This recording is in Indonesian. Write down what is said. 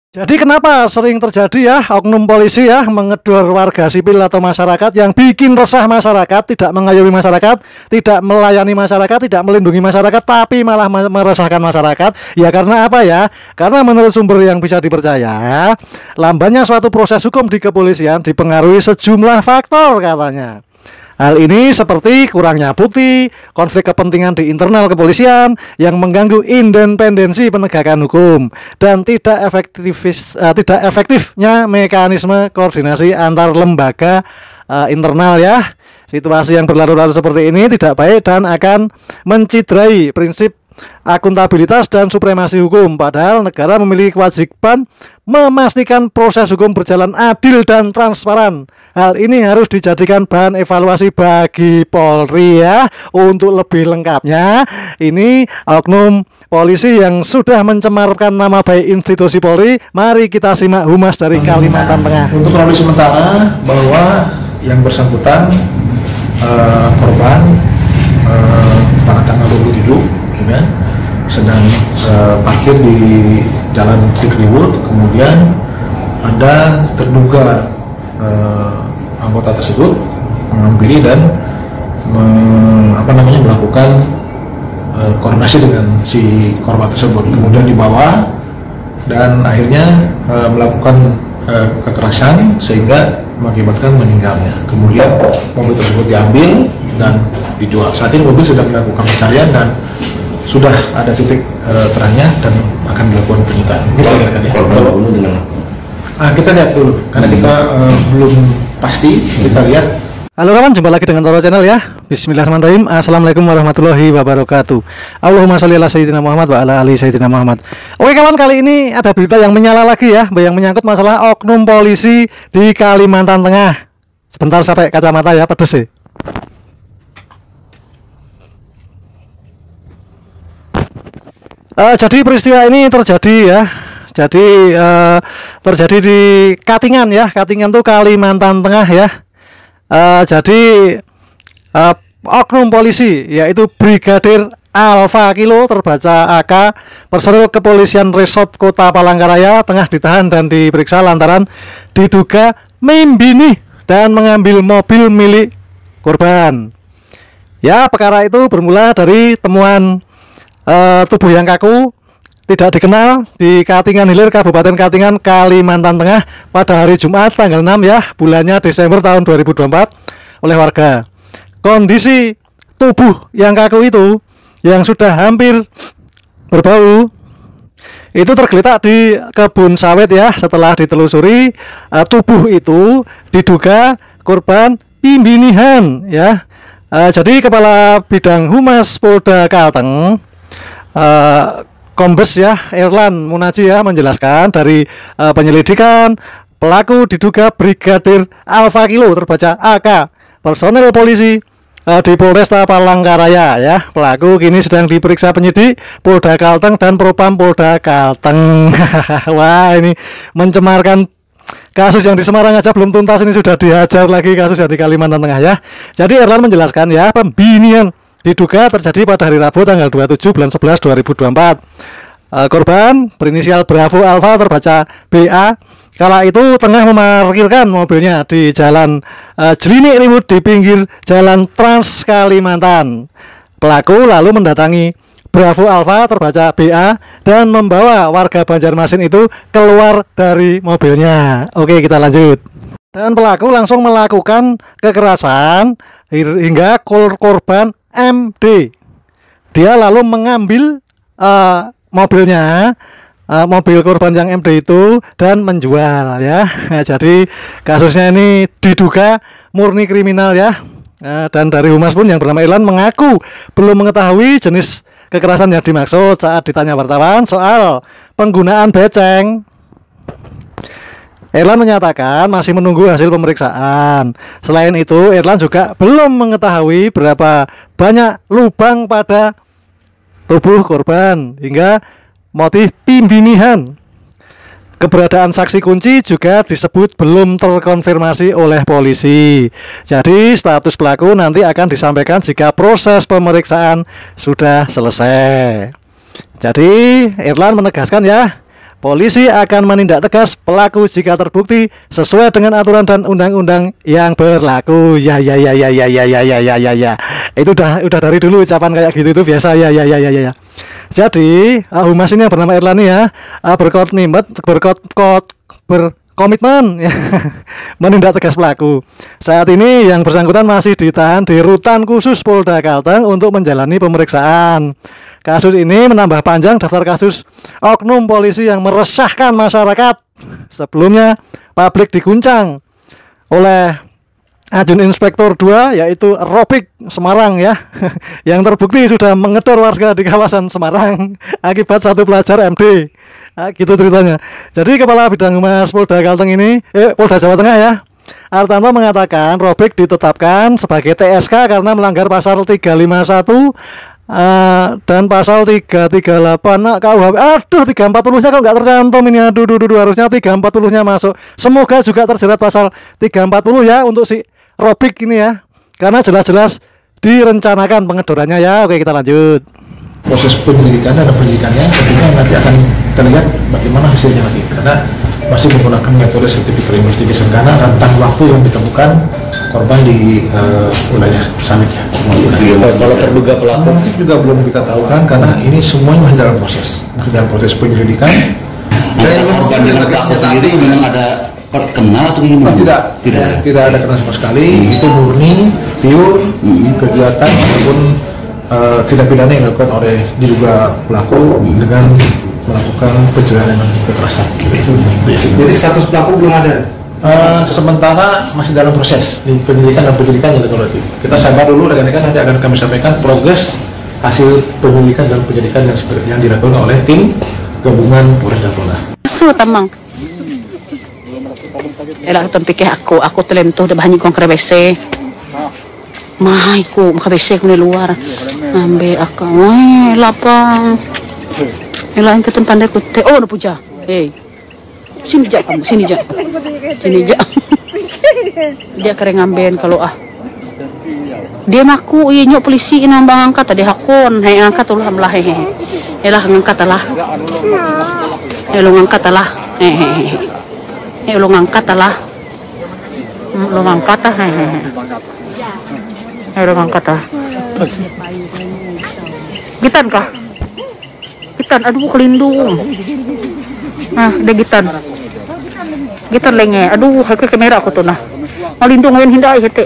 Jadi kenapa sering terjadi ya oknum polisi ya mengedor warga sipil atau masyarakat yang bikin resah masyarakat, tidak mengayomi masyarakat, tidak melayani masyarakat, tidak melindungi masyarakat, tapi malah meresahkan masyarakat. Ya karena apa ya? Karena menurut sumber yang bisa dipercaya, lambannya suatu proses hukum di kepolisian dipengaruhi sejumlah faktor katanya. Hal ini seperti kurangnya bukti, konflik kepentingan di internal kepolisian yang mengganggu independensi penegakan hukum, dan tidak efektifnya mekanisme koordinasi antar lembaga internal ya. Situasi yang berlarut-larut seperti ini tidak baik dan akan menciderai prinsip akuntabilitas dan supremasi hukum. Padahal negara memiliki kewajiban memastikan proses hukum berjalan adil dan transparan. Hal ini harus dijadikan bahan evaluasi bagi Polri ya. Untuk lebih lengkapnya, ini oknum polisi yang sudah mencemarkan nama baik institusi Polri. Mari kita simak humas dari Kalimantan Tengah. Untuk kronologi sementara bahwa yang bersangkutan korban pada tanggal 27 ya, sedang parkir di Jalan Cikriwut, kemudian ada terduga anggota tersebut menghampiri dan melakukan koordinasi dengan si korban tersebut, kemudian dibawa dan akhirnya melakukan kekerasan sehingga mengakibatkan meninggalnya. Kemudian mobil tersebut diambil dan dijual. Saat ini mobil sedang dilakukan pencarian dan sudah ada titik terangnya dan akan dilakukan penyitaan. Kita lihat dulu karena kita belum pasti. Kita lihat. Halo kawan, jumpa lagi dengan Toro Channel ya. Bismillahirrahmanirrahim. Assalamualaikum warahmatullahi wabarakatuh. Allahumma sholli ala sayyidina Muhammad wa ala ali sayyidina Muhammad. Oke kawan, kali ini ada berita yang menyala lagi ya, yang menyangkut masalah oknum polisi di Kalimantan Tengah. Sebentar sampai kacamata ya, pedes sih. Jadi peristiwa ini terjadi ya. Jadi terjadi di Katingan ya. Katingan tuh Kalimantan Tengah ya. Jadi oknum polisi yaitu Brigadir Alfa Kilo terbaca AK, personel kepolisian Resort Kota Palangkaraya tengah ditahan dan diperiksa lantaran diduga membinih dan mengambil mobil milik korban. Ya, perkara itu bermula dari temuan tubuh yang kaku tidak dikenal di Katingan Hilir, Kabupaten Katingan, Kalimantan Tengah pada hari Jumat tanggal 6 ya, bulannya Desember tahun 2024 oleh warga. Kondisi tubuh yang kaku itu yang sudah hampir berbau itu tergeletak di kebun sawit ya. Setelah ditelusuri, tubuh itu diduga korban pembinihan ya. Jadi Kepala Bidang Humas Polda Kalteng Kombes ya Erlan Munaji ya menjelaskan dari penyelidikan pelaku diduga Brigadir Alfa Kilo terbaca AK, personel polisi di Polresta Palangkaraya ya. Pelaku kini sedang diperiksa penyidik Polda Kalteng dan Propam Polda Kalteng. Wah, ini mencemarkan kasus yang di Semarang aja belum tuntas, ini sudah dihajar lagi kasus yang di Kalimantan Tengah ya. Jadi Erlan menjelaskan ya, pembinian diduga terjadi pada hari Rabu tanggal 27 bulan 11 2024. Korban berinisial Bravo Alfa terbaca BA kala itu tengah memarkirkan mobilnya di Jalan Jelinek Riwut di pinggir Jalan Trans Kalimantan. Pelaku lalu mendatangi Bravo Alfa terbaca BA dan membawa warga Banjarmasin itu keluar dari mobilnya. Oke, kita lanjut. Dan pelaku langsung melakukan kekerasan hingga korban MD. Dia lalu mengambil mobilnya, mobil korban yang MD itu dan menjual ya. Jadi kasusnya ini diduga murni kriminal ya. Dan dari Humas pun yang bernama Erlan mengaku belum mengetahui jenis kekerasan yang dimaksud saat ditanya wartawan soal penggunaan beceng. Erlan menyatakan masih menunggu hasil pemeriksaan. Selain itu, Erlan juga belum mengetahui berapa banyak lubang pada tubuh korban hingga motif pembinihan. Keberadaan saksi kunci juga disebut belum terkonfirmasi oleh polisi. Jadi status pelaku nanti akan disampaikan jika proses pemeriksaan sudah selesai. Jadi Erlan menegaskan ya, polisi akan menindak tegas pelaku jika terbukti sesuai dengan aturan dan undang-undang yang berlaku. Ya. Itu udah dari dulu ucapan kayak gitu itu biasa ya. Jadi humas ini yang bernama Erlani ya berkomitmen ya, menindak tegas pelaku. Saat ini yang bersangkutan masih ditahan di Rutan Khusus Polda Kalteng untuk menjalani pemeriksaan. Kasus ini menambah panjang daftar kasus oknum polisi yang meresahkan masyarakat. Sebelumnya publik diguncang oleh Ajun Inspektur 2 yaitu Robik Semarang ya yang terbukti sudah mengedor warga di kawasan Semarang akibat satu pelajar MD. Gitu ceritanya. Jadi Kepala Bidang Humas Polda Kalteng ini Polda Jawa Tengah ya, Artanto mengatakan Robik ditetapkan sebagai TSK karena melanggar pasal 351 dan pasal 338 KUHP. Aduh, 340-nya kok nggak tercantum ini. Aduh, harusnya 340-nya masuk. Semoga juga terjerat pasal 340 ya untuk si Robik ini ya. Karena jelas-jelas direncanakan pengedorannya ya. Oke, kita lanjut. Proses penyelidikan dan penyidikannya tentunya nanti akan terlihat bagaimana hasilnya nanti. Karena masih menggunakan metode scientific investigation karena rentang waktu yang ditemukan korban di wilayah Samit ya. Kalau terduga pelaku itu juga belum kita tahu kan karena ini semuanya masih dalam proses penyelidikan. Korban yang pelaku sendiri memang ada kenal atau gimana? Tidak ada kenal sama sekali. Itu murni pure kegiatan ataupun tindak pidana yang dilakukan oleh diduga pelaku dengan melakukan pencurian dengan kekerasan. Jadi status pelaku belum ada? Sementara masih dalam proses di penyelidikan dan penyidikan yang dilakukan. Kita sabar dulu rekan-rekan, nanti akan kami sampaikan progres hasil penyelidikan dan penyidikan yang dilakukan oleh tim gabungan Polres dan Polda. Su tamang. Ela ton pikir aku telentuh de bahanyi kong krebese. Mai ku krebese ku di luar. Ambil akak. Wah, lapang. Ela yang ketun pandai ku te. Oh, puja. Sini jak kamu, sini jak. Dia kering ngamben kalau dia ngaku iya nyok polisi inambang angkat tadi hakun angkat tuh lah elah ngangkat lah lo ngangkat lah lo ngangkat lah lo ngangkat lo ngangkat lah gitan kah gitan aduh kelindung deh gitan lenge aduh ke kamera aku tuh nah malindung ngayon hindai hete